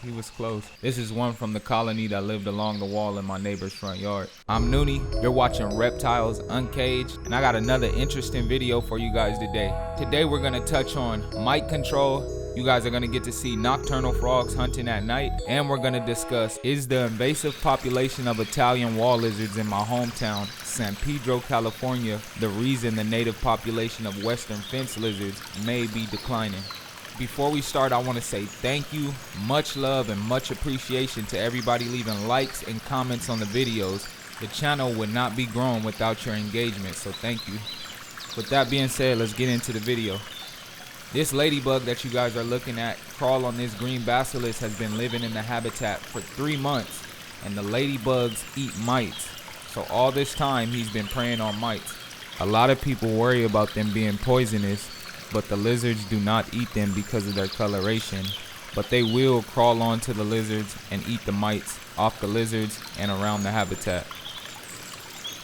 He was close. This is one from the colony that lived along the wall in my neighbor's front yard. I'm Noonie, you're watching Reptiles Uncaged, and I got another interesting video for you guys today. Today we're gonna touch on mite control. You guys are gonna get to see nocturnal frogs hunting at night, and we're gonna discuss, is the invasive population of Italian wall lizards in my hometown, San Pedro, California, the reason the native population of western fence lizards may be declining. Before we start, I want to say thank you, much love, and much appreciation to everybody leaving likes and comments on the videos. The channel would not be growing without your engagement, so thank you. With that being said, let's get into the video. This ladybug that you guys are looking at crawl on this green basilisk has been living in the habitat for 3 months, and the ladybugs eat mites. So all this time he's been preying on mites. A lot of people worry about them being poisonous, but the lizards do not eat them because of their coloration, but they will crawl onto the lizards and eat the mites off the lizards and around the habitat.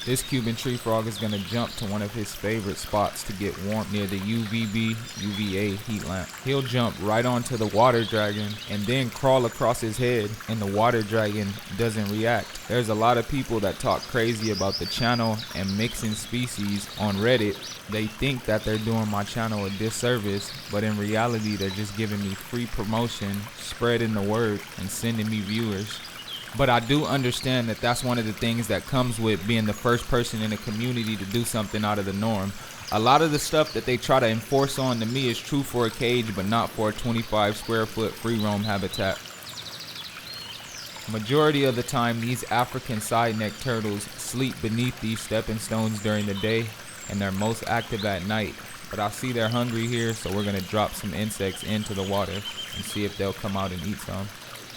This Cuban tree frog is going to jump to one of his favorite spots to get warm near the UVA heat lamp. He'll jump right onto the water dragon and then crawl across his head, and the water dragon doesn't react. There's a lot of people that talk crazy about the channel and mixing species on Reddit. They think that they're doing my channel a disservice, but in reality they're just giving me free promotion, spreading the word, and sending me viewers. But I do understand that that's one of the things that comes with being the first person in a community to do something out of the norm. A lot of the stuff that they try to enforce on to me is true for a cage, but not for a 25 square foot free roam habitat. Majority of the time, these African side-necked turtles sleep beneath these stepping stones during the day, and they're most active at night. But I see they're hungry here, so we're gonna drop some insects into the water and see if they'll come out and eat some.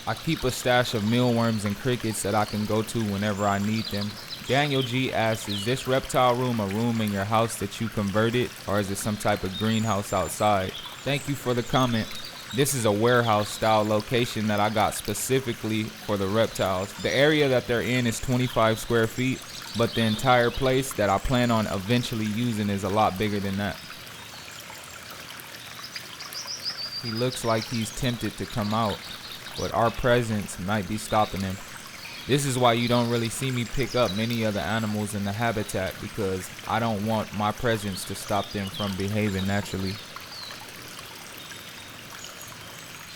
I keep a stash of mealworms and crickets that I can go to whenever I need them. Daniel G asks, is this reptile room a room in your house that you converted, or is it some type of greenhouse outside? Thank you for the comment. This is a warehouse style location that I got specifically for the reptiles. The area that they're in is 25 square feet, but the entire place that I plan on eventually using is a lot bigger than that. He looks like he's tempted to come out, but our presence might be stopping him. This is why you don't really see me pick up many other animals in the habitat, because I don't want my presence to stop them from behaving naturally.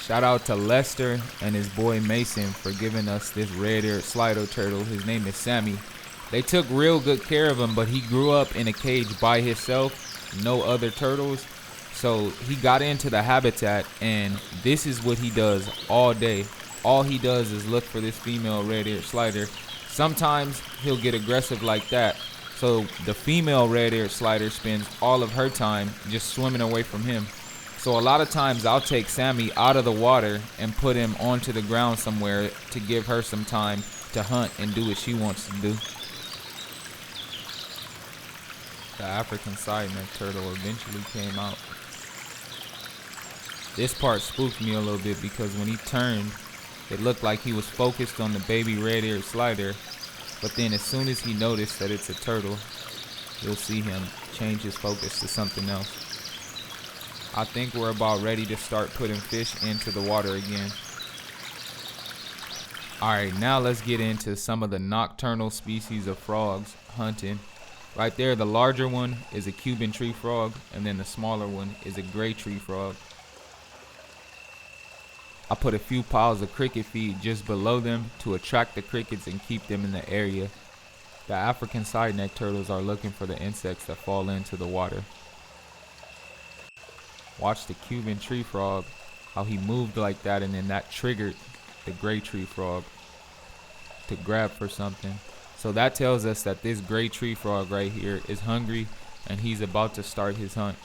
Shout out to Lester and his boy Mason for giving us this red-eared slider turtle. His name is Sammy. They took real good care of him, but he grew up in a cage by himself, no other turtles. So he got into the habitat, and this is what he does all day. All he does is look for this female red-eared slider. Sometimes he'll get aggressive like that. So the female red-eared slider spends all of her time just swimming away from him. So a lot of times I'll take Sammy out of the water and put him onto the ground somewhere to give her some time to hunt and do what she wants to do. The African side-neck turtle eventually came out. This part spooked me a little bit because when he turned, it looked like he was focused on the baby red-eared slider, but then as soon as he noticed that it's a turtle, you'll see him change his focus to something else. I think we're about ready to start putting fish into the water again. Alright, now let's get into some of the nocturnal species of frogs hunting. Right there, the larger one is a Cuban tree frog, and then the smaller one is a gray tree frog. I put a few piles of cricket feed just below them to attract the crickets and keep them in the area. The African side-neck turtles are looking for the insects that fall into the water. Watch the Cuban tree frog, how he moved like that, and then that triggered the gray tree frog to grab for something. So that tells us that this gray tree frog right here is hungry and he's about to start his hunt.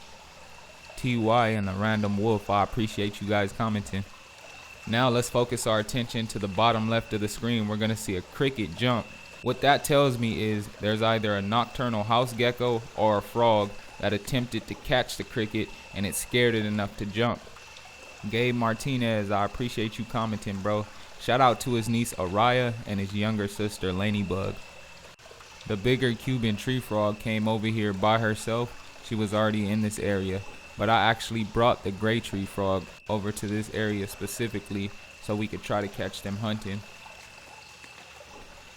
TY and the random wolf, I appreciate you guys commenting. Now let's focus our attention to the bottom left of the screen. We're going to see a cricket jump. What that tells me is there's either a nocturnal house gecko or a frog that attempted to catch the cricket and it scared it enough to jump. Gabe Martinez, I appreciate you commenting, bro. Shout out to his niece Araya and his younger sister Lanybug. The bigger Cuban tree frog came over here by herself. She was already in this area, but I actually brought the gray tree frog over to this area specifically so we could try to catch them hunting.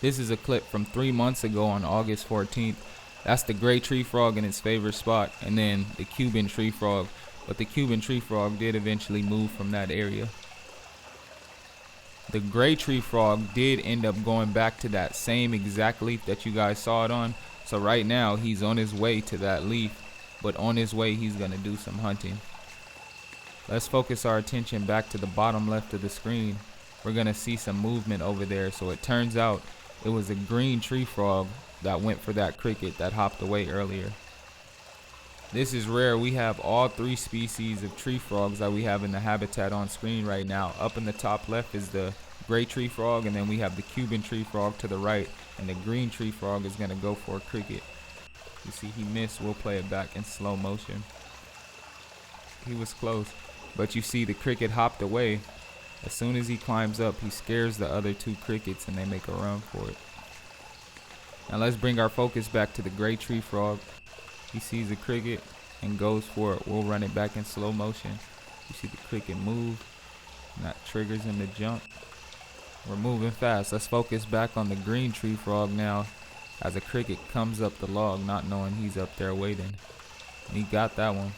This is a clip from 3 months ago on August 14th. That's the gray tree frog in its favorite spot, and then the Cuban tree frog. But the Cuban tree frog did eventually move from that area. The gray tree frog did end up going back to that same exact leaf that you guys saw it on. So right now he's on his way to that leaf, but on his way he's gonna do some hunting. Let's focus our attention back to the bottom left of the screen. We're gonna see some movement over there. So it turns out it was a green tree frog that went for that cricket that hopped away earlier. This is rare. We have all 3 species of tree frogs that we have in the habitat on screen right now. Up in the top left is the gray tree frog, and then we have the Cuban tree frog to the right, and the green tree frog is gonna go for a cricket. You see he missed. We'll play it back in slow motion. He was close, but you see the cricket hopped away. As soon as he climbs up, he scares the other 2 crickets and they make a run for it. Now let's bring our focus back to the gray tree frog. He sees a cricket and goes for it. We'll run it back in slow motion. You see the cricket move, and that triggers him to jump. We're moving fast. Let's focus back on the green tree frog now as a cricket comes up the log, not knowing he's up there waiting. And he got that one.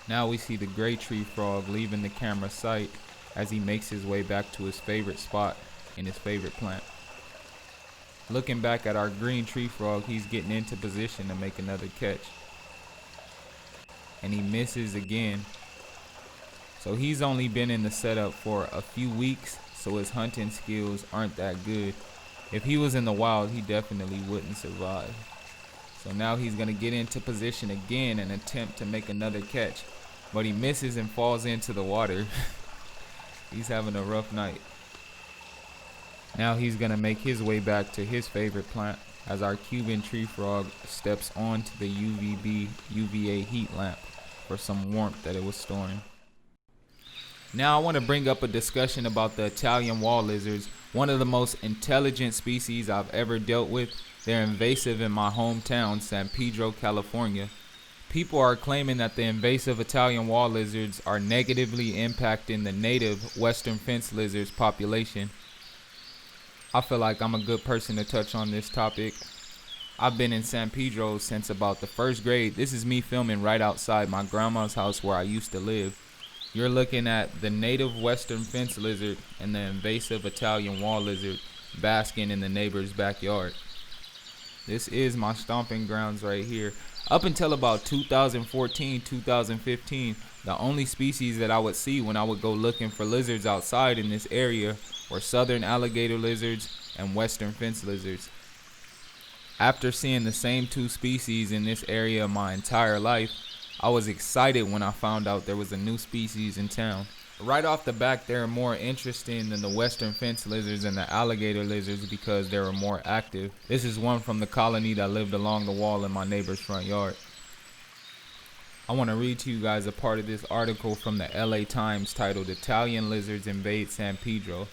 Now we see the gray tree frog leaving the camera sight as he makes his way back to his favorite spot in his favorite plant. Looking back at our green tree frog, he's getting into position to make another catch. And he misses again. So he's only been in the setup for a few weeks, so his hunting skills aren't that good. If he was in the wild, he definitely wouldn't survive. So now he's gonna get into position again and attempt to make another catch. But he misses and falls into the water. He's having a rough night. Now he's gonna make his way back to his favorite plant as our Cuban tree frog steps onto the UVA heat lamp for some warmth that it was storing. Now I want to bring up a discussion about the Italian wall lizards, one of the most intelligent species I've ever dealt with. They're invasive in my hometown, San Pedro, California. People are claiming that the invasive Italian wall lizards are negatively impacting the native western fence lizards population. I feel like I'm a good person to touch on this topic. I've been in San Pedro since about the 1st grade. This is me filming right outside my grandma's house where I used to live. You're looking at the native western fence lizard and the invasive Italian wall lizard basking in the neighbor's backyard. This is my stomping grounds right here. Up until about 2014, 2015, the only species that I would see when I would go looking for lizards outside in this area were southern alligator lizards and western fence lizards. After seeing the same 2 species in this area my entire life, I was excited when I found out there was a new species in town. Right off the back, they're more interesting than the western fence lizards and the alligator lizards because they were more active. This is one from the colony that lived along the wall in my neighbor's front yard. I want to read to you guys a part of this article from the LA Times titled "Italian Lizards Invade San Pedro."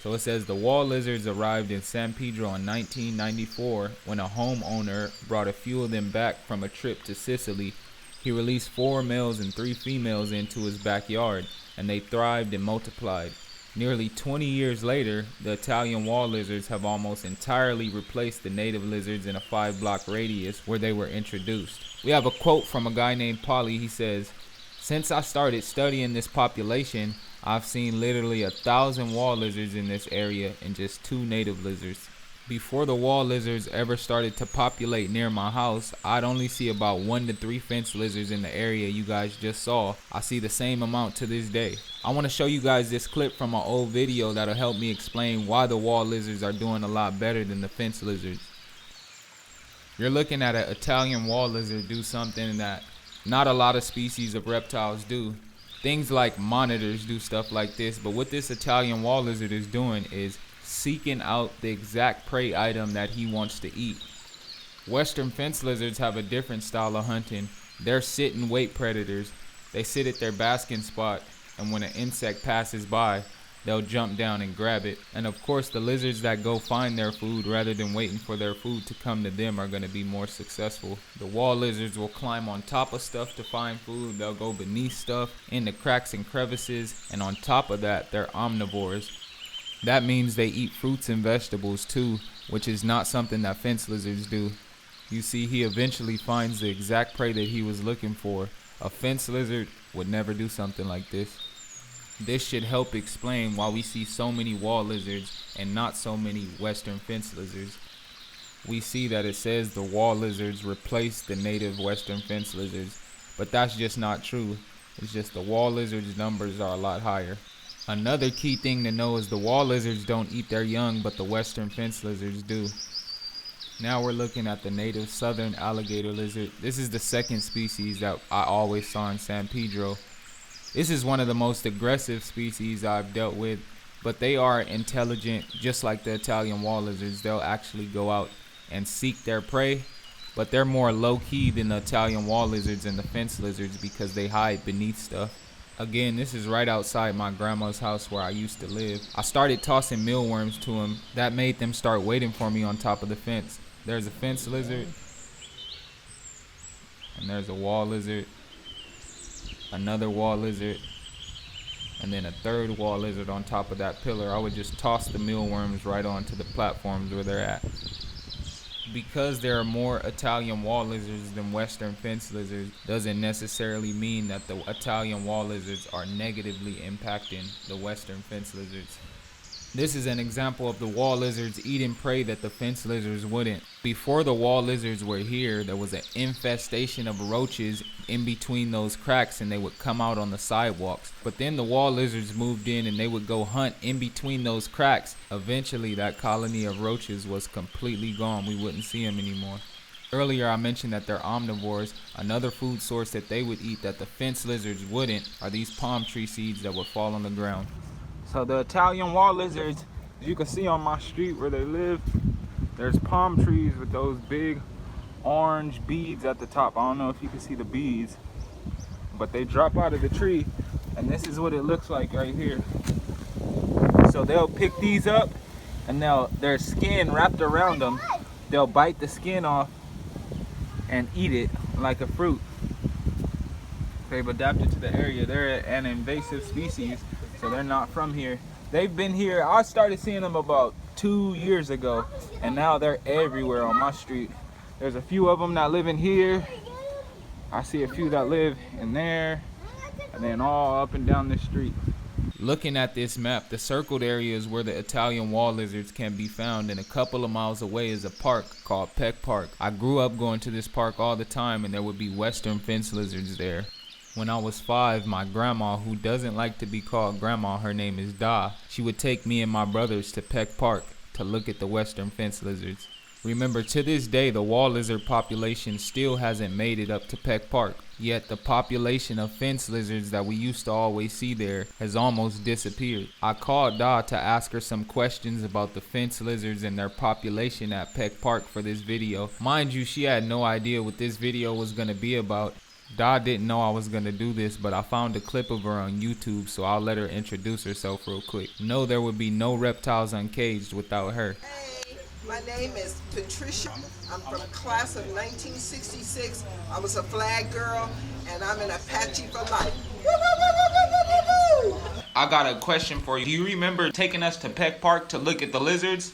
So it says the wall lizards arrived in San Pedro in 1994 when a homeowner brought a few of them back from a trip to Sicily. He released 4 males and 3 females into his backyard, and they thrived and multiplied. Nearly 20 years later, the Italian wall lizards have almost entirely replaced the native lizards in a 5-block radius where they were introduced. We have a quote from a guy named Polly. He says, "Since I started studying this population, I've seen literally 1,000 wall lizards in this area and just 2 native lizards. Before the wall lizards ever started to populate near my house, I'd only see about 1 to 3 fence lizards in the area you guys just saw. I see the same amount to this day." I want to show you guys this clip from an old video that'll help me explain why the wall lizards are doing a lot better than the fence lizards. You're looking at an Italian wall lizard do something that not a lot of species of reptiles do. Things like monitors do stuff like this, but what this Italian wall lizard is doing is seeking out the exact prey item that he wants to eat. Western fence lizards have a different style of hunting. They're sit and wait predators. They sit at their basking spot, and when an insect passes by, they'll jump down and grab it. And of course, the lizards that go find their food rather than waiting for their food to come to them are going to be more successful. The wall lizards will climb on top of stuff to find food. They'll go beneath stuff, into cracks and crevices, and on top of that, they're omnivores. That means they eat fruits and vegetables too, which is not something that fence lizards do. You see, he eventually finds the exact prey that he was looking for. A fence lizard would never do something like this. This should help explain why we see so many wall lizards and not so many western fence lizards. We see that it says the wall lizards replaced the native western fence lizards, but that's just not true. It's just the wall lizards' numbers are a lot higher. Another key thing to know is the wall lizards don't eat their young, but the western fence lizards do. Now we're looking at the native southern alligator lizard. This is the second species that I always saw in San Pedro. This is one of the most aggressive species I've dealt with, but they are intelligent, just like the Italian wall lizards. They'll actually go out and seek their prey, but they're more low-key than the Italian wall lizards and the fence lizards because they hide beneath stuff. Again, this is right outside my grandma's house where I used to live. I started tossing mealworms to them. That made them start waiting for me on top of the fence. There's a fence lizard, and there's a wall lizard, another wall lizard, and then a third wall lizard on top of that pillar. I would just toss the mealworms right onto the platforms where they're at. Because there are more Italian wall lizards than western fence lizards doesn't necessarily mean that the Italian wall lizards are negatively impacting the western fence lizards. This is an example of the wall lizards eating prey that the fence lizards wouldn't. Before the wall lizards were here, there was an infestation of roaches in between those cracks, and they would come out on the sidewalks. But then the wall lizards moved in and they would go hunt in between those cracks. Eventually that colony of roaches was completely gone. We wouldn't see them anymore. Earlier I mentioned that they're omnivores. Another food source that they would eat that the fence lizards wouldn't are these palm tree seeds that would fall on the ground. So the Italian wall lizards, as you can see on my street where they live, there's palm trees with those big orange beads at the top. I don't know if you can see the beads, but they drop out of the tree, and this is what it looks like right here. So they'll pick these up, and their skin wrapped around them, they'll bite the skin off and eat it like a fruit. They've adapted to the area. They're an invasive species, so they're not from here. They've been here, I started seeing them about 2 years ago, and now they're everywhere on my street. There's a few of them that live in here. I see a few that live in there, and then all up and down this street. Looking at this map, the circled area is where the Italian wall lizards can be found, and a couple of miles away is a park called Peck Park. I grew up going to this park all the time, and there would be western fence lizards there. When I was 5, my grandma, who doesn't like to be called grandma, her name is Da, she would take me and my brothers to Peck Park to look at the western fence lizards. Remember, to this day, the wall lizard population still hasn't made it up to Peck Park. Yet the population of fence lizards that we used to always see there has almost disappeared. I called Da to ask her some questions about the fence lizards and their population at Peck Park for this video. Mind you, she had no idea what this video was going to be about. Da didn't know I was going to do this, but I found a clip of her on YouTube, so I'll let her introduce herself real quick. No, there would be no Reptiles Uncaged without her. Hey, my name is Patricia. I'm from class of 1966. I was a flag girl, and I'm an Apache for life. I got a question for you. Do you remember taking us to Peck Park to look at the lizards?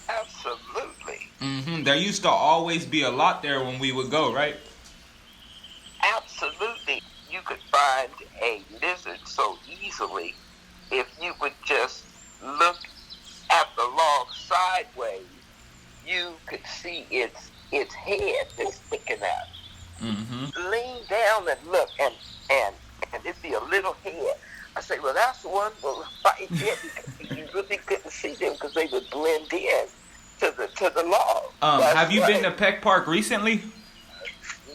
Absolutely. There used to always be a lot there when we would go, right? Absolutely. You could find a lizard so easily if you would just look at the log sideways. You could see its head that's sticking out. Lean down and look, and it'd be a little head. I say, well, that's one right there, because you really couldn't see them because they would blend in to the log. Have you been to Peck Park recently?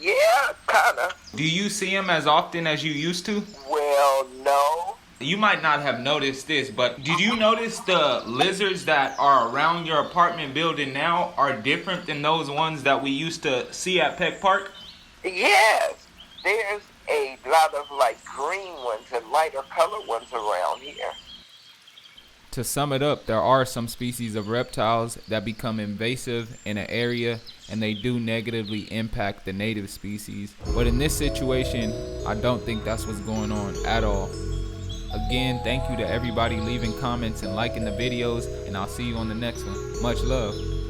Yeah, kinda. Do you see them as often as you used to? Well, no. You might not have noticed this, but did you notice the lizards that are around your apartment building now are different than those ones that we used to see at Peck Park? Yes. There's a lot of like green ones and lighter color ones around here. To sum it up, there are some species of reptiles that become invasive in an area and they do negatively impact the native species. But in this situation, I don't think that's what's going on at all. Again, thank you to everybody leaving comments and liking the videos, and I'll see you on the next one. Much love.